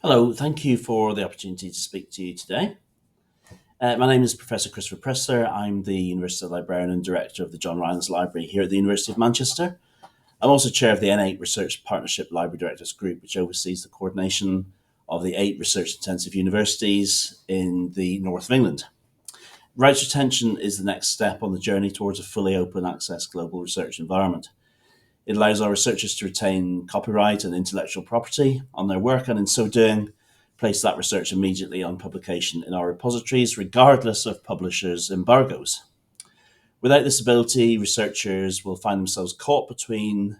Hello, thank you for the opportunity to speak to you today. My name is Professor Christopher Pressler. I'm the University Librarian and Director of the John Rylands Library here at the University of Manchester. I'm also Chair of the N8 Research Partnership Library Directors Group, which oversees the coordination of the 8 research-intensive universities in the north of England. Rights retention is the next step on the journey towards a fully open access global research environment. It allows our researchers to retain copyright and intellectual property on their work, and in so doing, place that research immediately on publication in our repositories, regardless of publishers' embargoes. Without this ability, researchers will find themselves caught between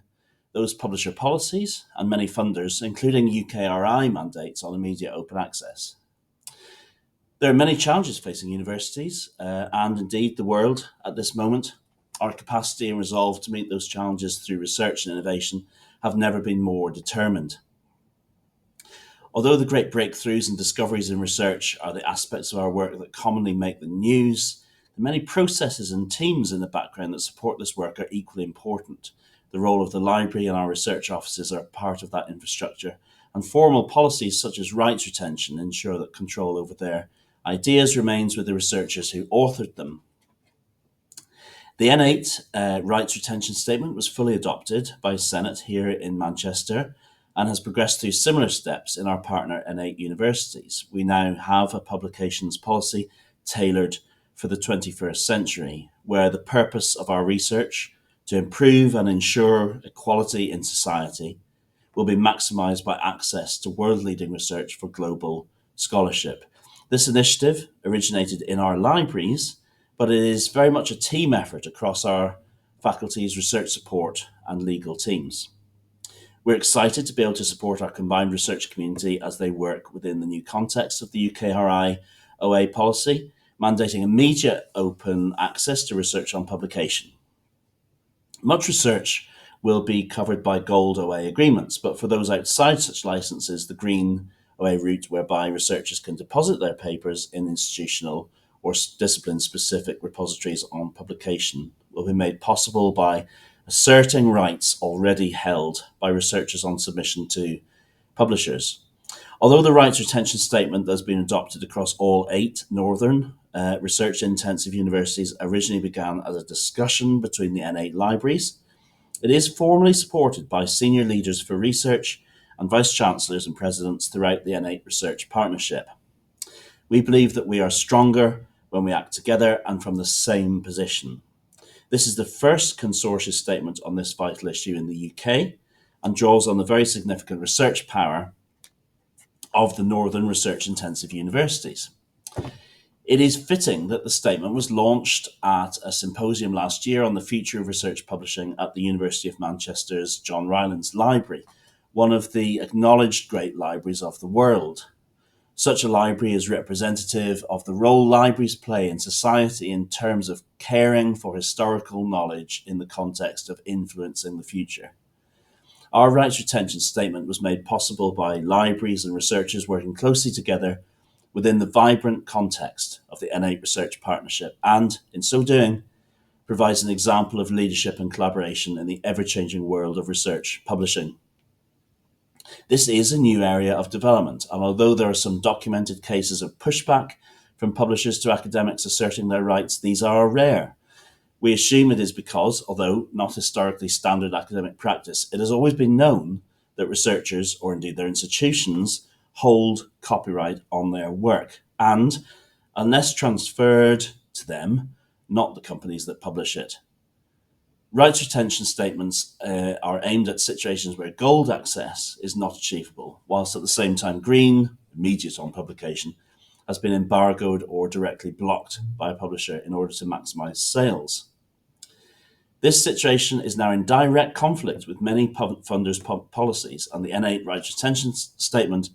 those publisher policies and many funders, including UKRI mandates on immediate open access. There are many challenges facing universities and indeed the world at this moment. Our capacity and resolve to meet those challenges through research and innovation have never been more determined. Although the great breakthroughs and discoveries in research are the aspects of our work that commonly make the news, the many processes and teams in the background that support this work are equally important. The role of the library and our research offices are part of that infrastructure, and formal policies such as rights retention ensure that control over their ideas remains with the researchers who authored them. The N8 rights retention statement was fully adopted by Senate here in Manchester and has progressed through similar steps in our partner N8 universities. We now have a publications policy tailored for the 21st century, where the purpose of our research to improve and ensure equality in society will be maximised by access to world-leading research for global scholarship. This initiative originated in our libraries, but it is very much a team effort across our faculty's research support and legal teams. We're excited to be able to support our combined research community as they work within the new context of the UKRI OA policy, mandating immediate open access to research on publication. Much research will be covered by gold OA agreements, but for those outside such licenses, the green OA route whereby researchers can deposit their papers in institutional or discipline-specific repositories on publication will be made possible by asserting rights already held by researchers on submission to publishers. Although the rights retention statement has been adopted across all 8 northern research-intensive universities originally began as a discussion between the N8 libraries, it is formally supported by senior leaders for research and vice-chancellors and presidents throughout the N8 research partnership. We believe that we are stronger when we act together and from the same position. This is the first consortium statement on this vital issue in the UK and draws on the very significant research power of the northern research-intensive universities. It is fitting that the statement was launched at a symposium last year on the future of research publishing at the University of Manchester's John Rylands Library, one of the acknowledged great libraries of the world. Such a library is representative of the role libraries play in society in terms of caring for historical knowledge in the context of influencing the future. Our rights retention statement was made possible by libraries and researchers working closely together within the vibrant context of the N8 Research Partnership and, in so doing, provides an example of leadership and collaboration in the ever-changing world of research publishing. This is a new area of development, and although there are some documented cases of pushback from publishers to academics asserting their rights, these are rare. We assume it is because, although not historically standard academic practice, it has always been known that researchers, or indeed their institutions, hold copyright on their work, and, unless transferred to them, not the companies that publish it. Rights retention statements are aimed at situations where gold access is not achievable, whilst at the same time green, immediate on publication, has been embargoed or directly blocked by a publisher in order to maximise sales. This situation is now in direct conflict with many funders' policies, and the N8 rights retention statement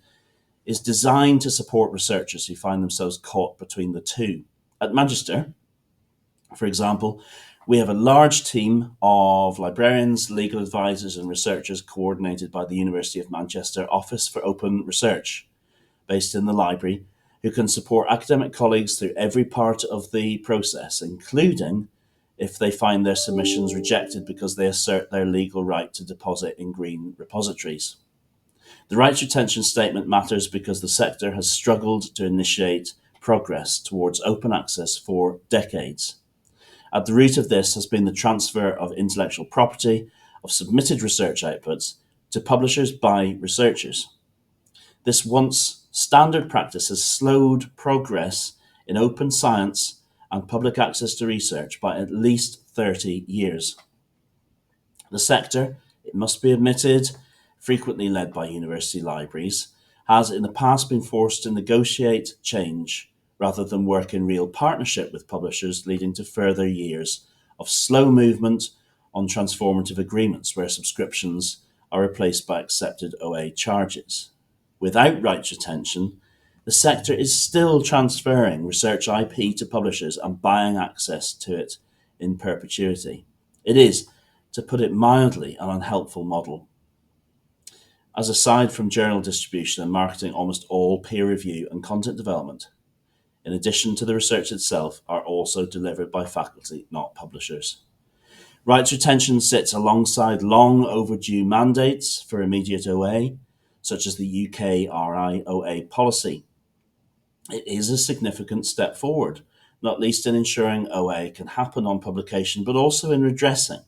is designed to support researchers who find themselves caught between the two. At Manchester, for example, we have a large team of librarians, legal advisors, and researchers coordinated by the University of Manchester Office for Open Research, based in the library, who can support academic colleagues through every part of the process, including if they find their submissions rejected because they assert their legal right to deposit in green repositories. The rights retention statement matters because the sector has struggled to initiate progress towards open access for decades. At the root of this has been the transfer of intellectual property of submitted research outputs to publishers by researchers. This once standard practice has slowed progress in open science and public access to research by at least 30 years. The sector, it must be admitted, frequently led by university libraries, has in the past been forced to negotiate change rather than work in real partnership with publishers, leading to further years of slow movement on transformative agreements where subscriptions are replaced by accepted OA charges. Without rights retention, the sector is still transferring research IP to publishers and buying access to it in perpetuity. It is, to put it mildly, an unhelpful model. As aside from journal distribution and marketing, almost all peer review and content development, in addition to the research itself, are also delivered by faculty, not publishers. Rights retention sits alongside long overdue mandates for immediate OA, such as the UK RI OA policy. It is a significant step forward, not least in ensuring OA can happen on publication, but also in redressing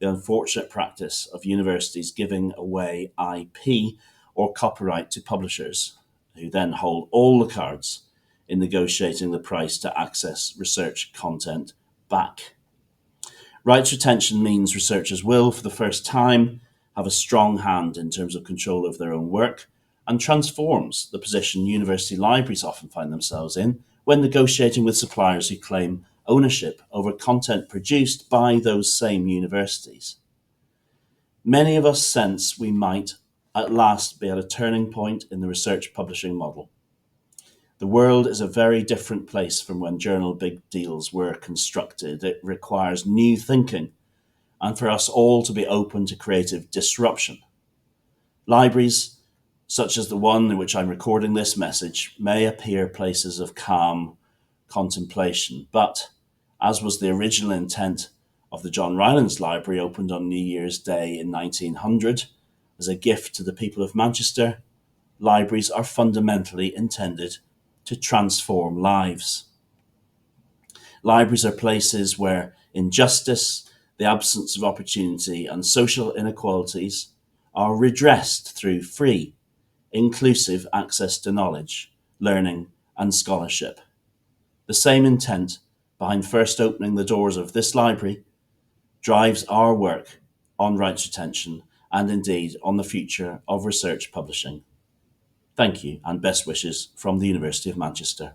the unfortunate practice of universities giving away IP or copyright to publishers, who then hold all the cards in negotiating the price to access research content back. Rights retention means researchers will, for the first time, have a strong hand in terms of control of their own work, and transforms the position university libraries often find themselves in when negotiating with suppliers who claim ownership over content produced by those same universities. Many of us sense we might at last be at a turning point in the research publishing model. The world is a very different place from when journal big deals were constructed. It requires new thinking and for us all to be open to creative disruption. Libraries, such as the one in which I'm recording this message, may appear places of calm contemplation, but, as was the original intent of the John Rylands Library, opened on New Year's Day in 1900, as a gift to the people of Manchester, libraries are fundamentally intended to transform lives. Libraries are places where injustice, the absence of opportunity, and social inequalities are redressed through free, inclusive access to knowledge, learning, and scholarship. The same intent behind first opening the doors of this library drives our work on rights retention and indeed on the future of research publishing. Thank you and best wishes from the University of Manchester.